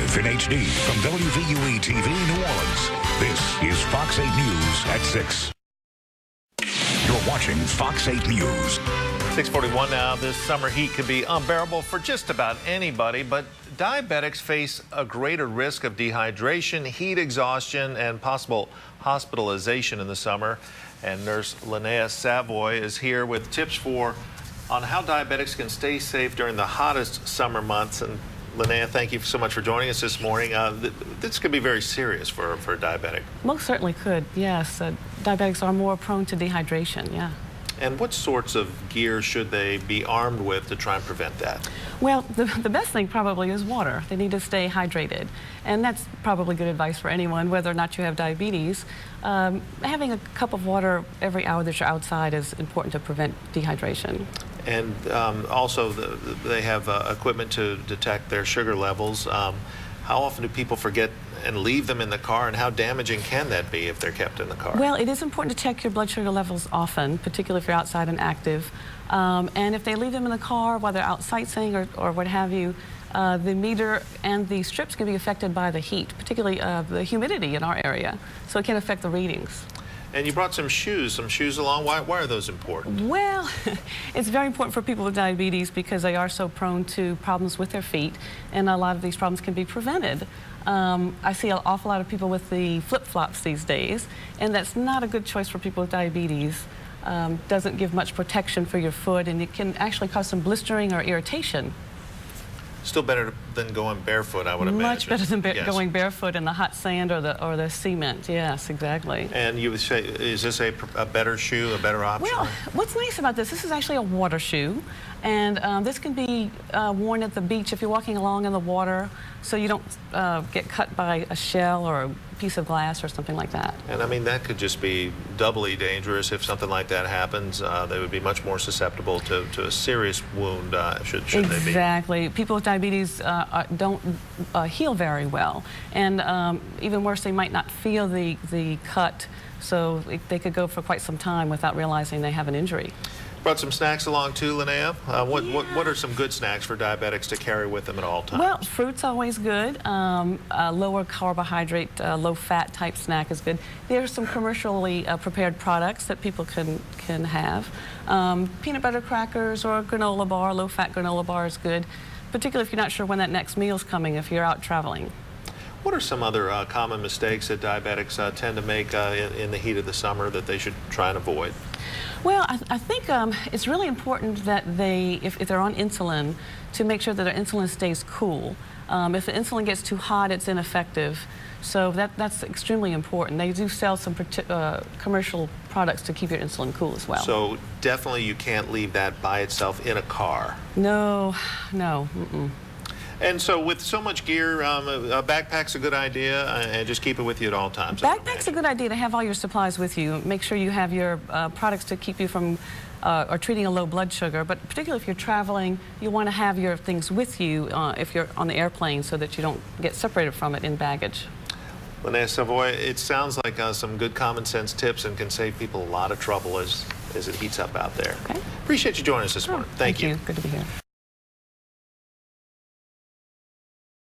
Live in HD from WVUE TV New Orleans. This is Fox 8 News at 6. You're watching Fox 8 News. 6:41 now. This summer heat can be unbearable for just about anybody, but diabetics face a greater risk of dehydration, heat exhaustion, and possible hospitalization in the summer. And nurse Linnea Savoy is here with tips on how diabetics can stay safe during the hottest summer months. And Linnea, thank you so much for joining us this morning. This could be very serious for a diabetic. Most certainly could, yes. Diabetics are more prone to dehydration, yeah. And what sorts of gear should they be armed with to try and prevent that? Well, the best thing probably is water. They need to stay hydrated. And that's probably good advice for anyone, whether or not you have diabetes. Having a cup of water every hour that you're outside is important to prevent dehydration. And also, they have equipment to detect their sugar levels. How often do people forget and leave them in the car, and how damaging can that be if they're kept in the car? Well, it is important to check your blood sugar levels often, particularly if you're outside and active. And if they leave them in the car while they're out sightseeing or what have you, the meter and the strips can be affected by the heat, particularly the humidity in our area. So it can affect the readings. And you brought some shoes along. Why are those important? Well, it's very important for people with diabetes because they are so prone to problems with their feet, and a lot of these problems can be prevented. I see an awful lot of people with the flip-flops these days, and that's not a good choice for people with diabetes. Doesn't give much protection for your foot, and it can actually cause some blistering or irritation. Still better than going barefoot, I would imagine. Much better than yes. going barefoot in the hot sand or the cement. Yes, exactly. And you would say, is this a better shoe, a better option? Well, what's nice about this is actually a water shoe, and this can be worn at the beach if you're walking along in the water, so you don't get cut by a shell or a piece of glass or something like that. And I mean, that could just be doubly dangerous if something like that happens. They would be much more susceptible to a serious wound, should they be. Exactly. People with diabetes don't heal very well, and even worse, they might not feel the cut, so they could go for quite some time without realizing they have an injury. Brought some snacks along too, Linnea. What are some good snacks for diabetics to carry with them at all times? Well, fruit's always good. Lower carbohydrate, low fat type snack is good. There are some commercially prepared products that people can have. Peanut butter crackers or a granola bar, low fat granola bar is good, particularly if you're not sure when that next meal's coming if you're out traveling. What are some other common mistakes that diabetics tend to make in the heat of the summer that they should try and avoid? Well, I think it's really important that if they're on insulin, to make sure that their insulin stays cool. If the insulin gets too hot, it's ineffective. So that's extremely important. They do sell some commercial products to keep your insulin cool as well. So definitely you can't leave that by itself in a car. No, no. Mm-mm. And so with so much gear, a backpack's a good idea, and just keep it with you at all times. Backpack's a good idea to have all your supplies with you. Make sure you have your products to keep you from or treating a low blood sugar, but particularly if you're traveling, you want to have your things with you if you're on the airplane so that you don't get separated from it in baggage. Linnea Savoy, it sounds like some good common sense tips and can save people a lot of trouble as it heats up out there. Okay. Appreciate you joining us this morning. Thank you. Good to be here.